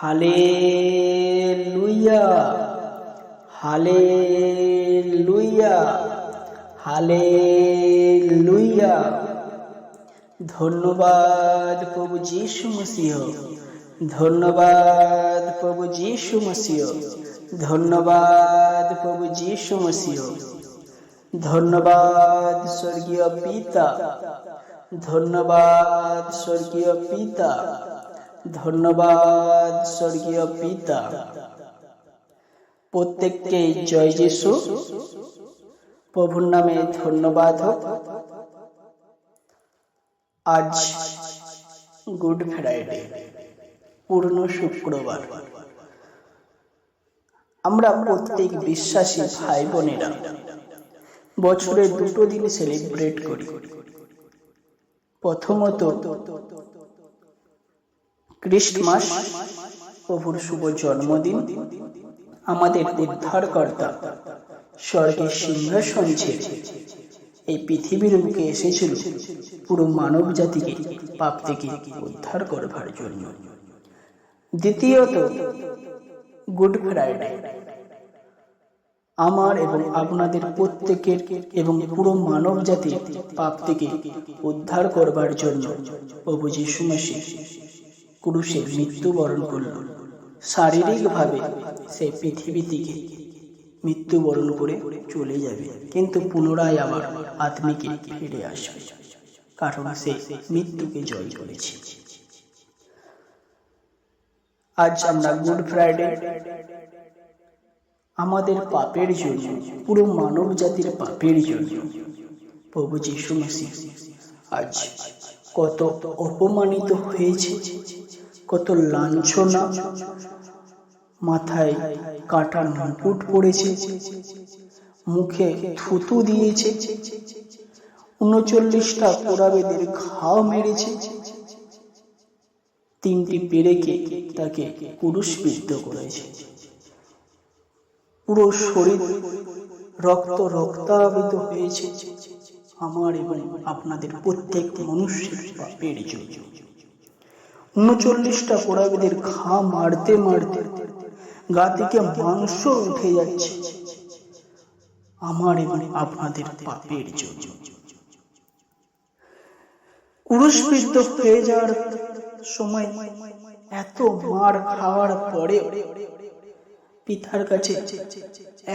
Hallelujah, hallelujah, hallelujah. ধন্যবাদ প্রভু যীশু মসিহ, ধন্যবাদ প্রভু যীশু মসিহ, ধন্যবাদ প্রভু যীশু মসিহ। ধন্যবাদ স্বর্গীয় পিতা, ধন্যবাদ স্বর্গীয় পিতা, ধন্যবাদ স্বর্গীয় পিতা। প্রত্যেককে জয় যিশু, প্রভুর নামে ধন্যবাদ হোক। আজ গুড ফ্রাইডে, পূর্ণ শুক্রবার। আমরা প্রত্যেক বিশ্বাসী ভাই বোনেরা বছরে দুটো দিন সেলিব্রেট করি। প্রথমত ক্রিস্টমাস, প্রভুর শুভ জন্মদিন। আমাদের উদ্ধারকর্তা স্বর্গের সিংহাসন ছেড়ে এই পৃথিবীর বুকে এসেছিল পুরো মানব জাতিকে পাপ থেকে উদ্ধার করবার জন্য। দ্বিতীয়ত গুড ফ্রাইডে, আমার এবং আপনাদের প্রত্যেকের এবং পুরো মানব জাতির পাপ থেকে উদ্ধার করবার জন্য প্রভু যীশু মসিহ ক্রুশে মৃত্যুবরণ করল। শারীরিকভাবে সে পৃথিবী থেকে মৃত্যুবরণ করে চলে যাবে, কিন্তু পুনরায় আবার আত্মিকে ফিরে আসবে, কারণ সে মৃত্যুকে জয় করেছে। আজ আমরা গুড ফ্রাইডে আমাদের পাপের জন্য, পুরো মানব জাতির পাপের জন্য প্রভু যীশু মসিহ আজ কত অপমানিত হয়েছে, কত লাঞ্ছনা, মাথায় কাটা মুকুট পড়েছে, মুখে থুতু দিয়েছে, 39টা পোড়াবেদের ঘাও মেরেছে, 3টি পেরেকে তাকে ক্রুশবিদ্ধ করেছে। পুরো শরীর রক্তাভিত হয়েছে আমার এবং আপনাদের প্রত্যেক মনুষ্যের পাপের জন্য। 39টা পোড়াবেদের ঘা মারতে মারতে গা থেকে মাংস উঠে যাচ্ছে আমার এবং আপনাদের পাপের জন্য। ক্রুশবিদ্ধ হয়ে যাওয়ার সময় এত মার খাওয়ার পরে পিতার কাছে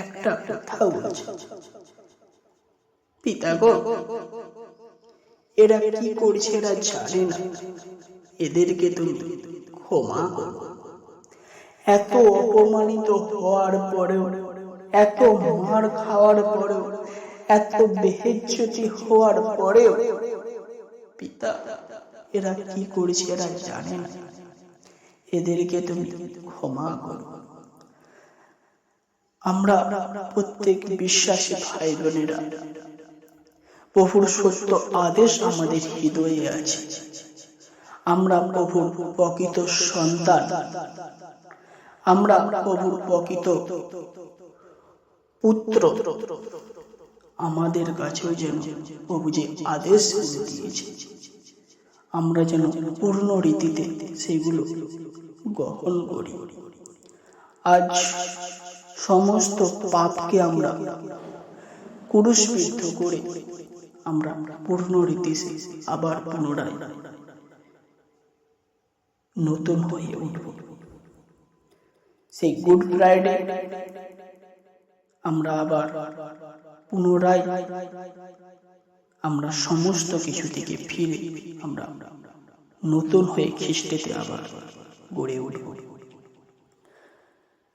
একটা কথা বলছে, পিতা গো, এরা কি করছে এরা জানে না, এদেরকে তুমি ক্ষমা করো। এত অপমানিত হওয়ার পরেও, এত মার খাওয়ার পরেও, এত বেহেজ্জতি হওয়ার পরেও পিতা, এরা কি করছে এরা জানে না, এদেরকে তুমি ক্ষমা করো। আমরা প্রত্যেক বিশ্বাসী ভাই বোনেরা প্রভুর সত্য আদেশ আমাদের হৃদয়ে আছে। আমরা প্রভুর প্রকৃত সন্তান, আমরা প্রভুর প্রকৃত পুত্র। আমাদের কাছেও যেন প্রভু যে আদেশ দিয়েছে আমরা যেন পূর্ণ রীতিতে সেগুলো গ্রহণ করি। আজ সমস্ত পাপকে আমরা ক্রুশবিদ্ধ করে আমরা পূর্ণ রীতিতে আবার পুনরায় নতুন হয়ে উঠব। সেই গুড ফ্রাইডে আমরা আবার পুনরায় আমরা সমস্ত কিছু থেকে ফিরে আমরা নতুন হয়ে খ্রিস্টেতে আবার গড়ে উঠব।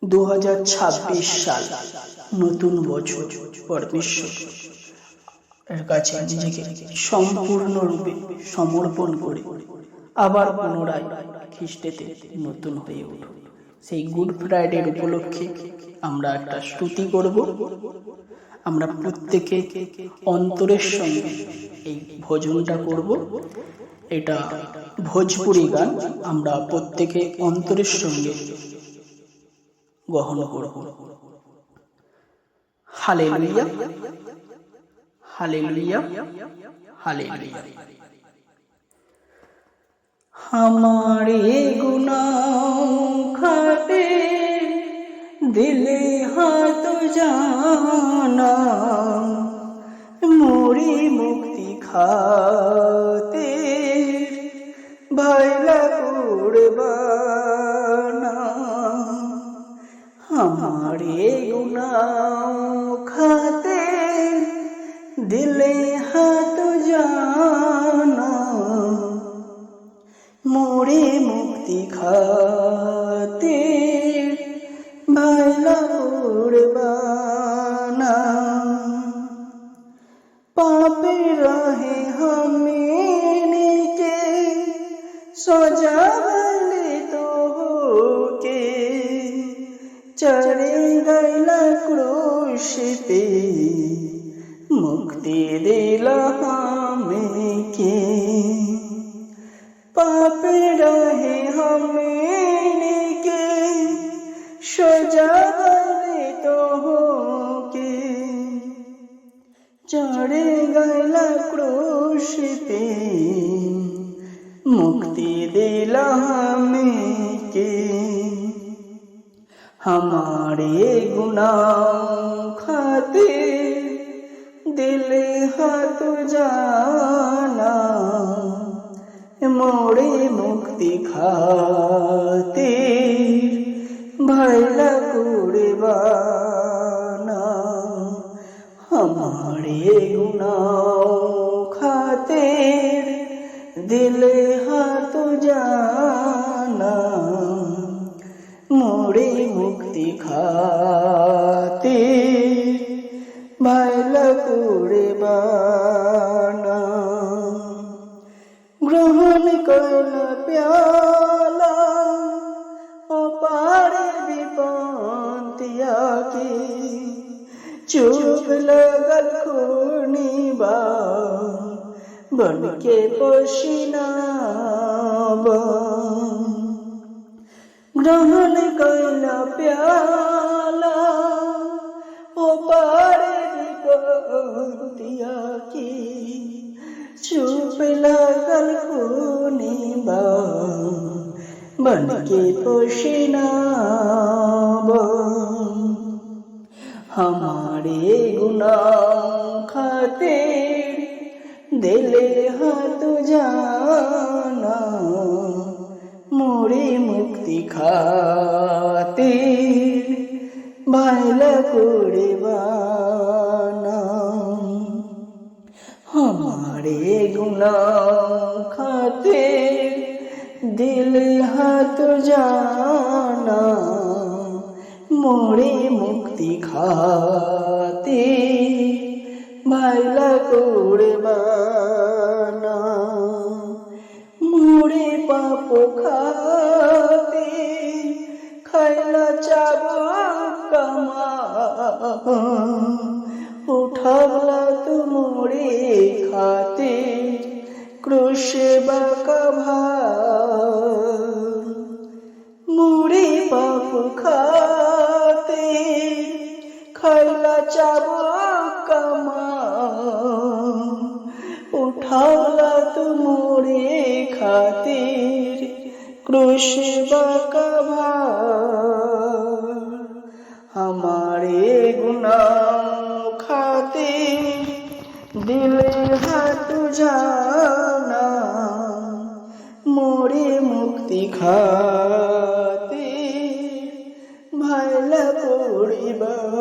2026 সাল, নতুন বছর, পরমেশ্বর এর কাছে নিজেকে সম্পূর্ণরূপে সমর্পণ করে আবার পুনরায় খ্রিস্টেতে নতুন হয়ে উঠব। সেই গুড ফ্রাইডে উপলক্ষে আমরা একটা স্তুতি করব। আমরা প্রত্যেকে অন্তরের সঙ্গে এই ভজনটা করব। এটা ভোজপুরি গান, আমরা প্রত্যেকে অন্তরের সঙ্গে গ্রহণ করব। Hallelujah, hallelujah, hallelujah. हमारे गुनाह দিলে হাত জানা মোরে মুক্তি খাতে ভাইলা কুরবানা हमारे गुनाह खाते दिले हाथ जाना मोरे मुक्ति खाते भला कुर्बाना पापे रहे हमें के सजा तो के चढ़े गैला क्रूस पे मुक्ति दिला हमें के पाप रहे हमें के सजा तो के चढ़े गैला क्रूस पे मुक्ति दिला हमें के हमारे गुनाह खाते दिल हाथ जाना मोरे मुक्ति खाते भला कुर्बाना हमारे गुनाह खाते दिल हाथ जाना मोरे मुक्ति खाते भला कुर्बाना ग्रहण कर प्याला अपार विपत्तिया के चुप लगल खूनी बा बन के पसीना ग्रहण कैला प्याला ओ पार विपत्तिया की चुप लगल खूनी बा बन के पसीना हमारे गुनाह खाते दिले हाथ जाना मोरे मुक्ति खाते भला कुर्बाना हमारे गुनाह खाते दिल हाथ जाना मोरे मुक्ति खाते भला कुर्बाना मोरे पाप खाते खैला चाबो कमा उठवला तू मोरे खाते क्रूस बकभा मोरे पाप खाते खैला चाबो कमा उठवला तू मोरे खातिर क्रूस बकभा हमारे गुनाह खाते दिल हाथ जाना मोरे मुक्ति खाते भला कुर्बाना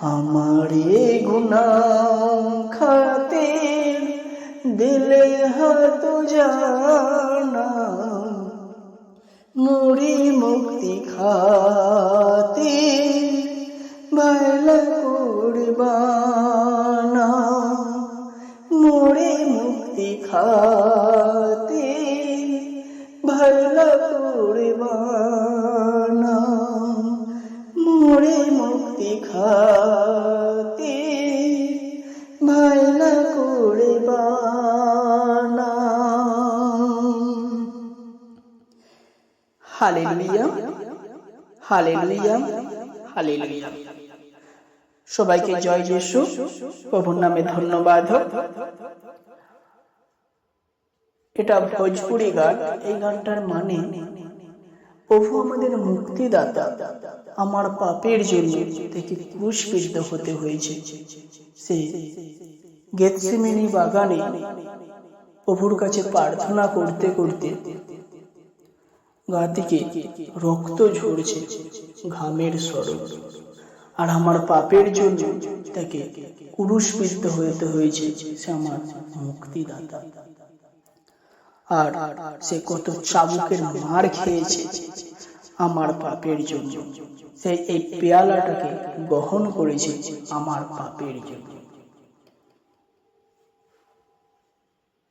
हमारे गुनाह खाते दिल हाथ जाना मोरे मुक्ति खाते भला कुर्बाना मोरे मुक्ति खाते भला कुर्बाना मोरे मुक्ति खाते भला कुर्बाना हालेलुया हालेलুয়া হালেলুয়া। সবাইকে জয় যিশু, প্রভুর নামে ধন্যবাদ হোক। এটা ভোজপুরি গান। এই গানটার মানে প্রভু আমাদের মুক্তিদাতা, আমার পাপের জন্য তাকে ক্রুশবিদ্ধ হতে হয়েছে। সে গেতসেমানি বাগানে প্রভুর কাছে প্রার্থনা করতে করতে গা থেকে রক্ত ঝরছে, ঘামের স্বরূপ। আর আমার পাপের জন্য তাকে ক্রুশবিদ্ধ হতে হয়েছে। সে আমার মুক্তিদাতা। আর সে কত চাবুকের মার খেয়েছে আমার পাপের জন্য। সে এই পেয়ালাটাকে গ্রহণ করেছে আমার পাপের জন্য।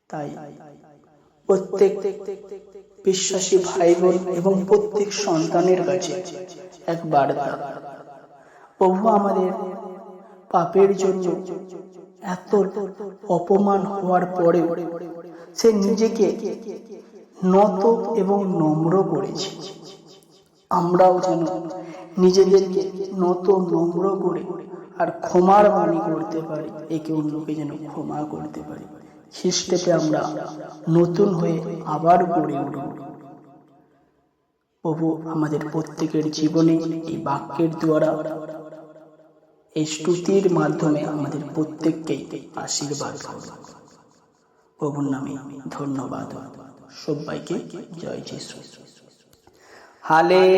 তাই প্রত্যেক বিশ্বাসী ভাই বোন এবং প্রত্যেক সন্তানের কাছে এক বার্তা, প্রভু আমাদের পাপের জন্য এত অপমান হওয়ার পরেও সে নিজেকে নত এবং নম্র করেছে। আমরাও যেন নিজেদেরকে নত নম্র করে আর ক্ষমার বাণী করতে পারি, একে অন্যকে যেন ক্ষমা করতে পারি। খ্রিস্টেতে আমরা নতুন হয়ে আবার গড়ে উঠব। প্রভু আমাদের প্রত্যেকের জীবনে এই বাক্যের দ্বারা, এই স্তুতির মাধ্যমে আমাদের প্রত্যেককেই আশীর্বাদ করুন। প্রভুর নামে ধন্যবাদ। সবাইকে জয় যিশু। Hallelujah,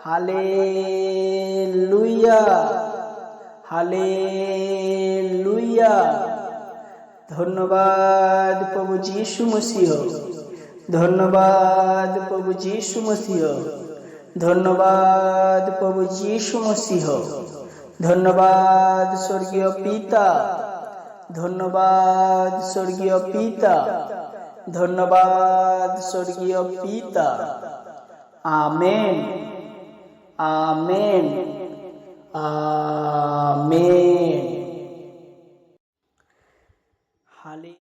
hallelujah, hallelujah. ধন্যবাদ প্রভু যিশু মসিহ, ধন্যবাদ প্রভু যিশু মসিহ, ধন্যবাদ প্রভু যিশু মসিহ। ধন্যবাদ স্বর্গীয় পিতা, ধন্যবাদ স্বর্গীয় পিতা, ধন্যবাদ স্বর্গীয় পিতা। Amen, amen, amen.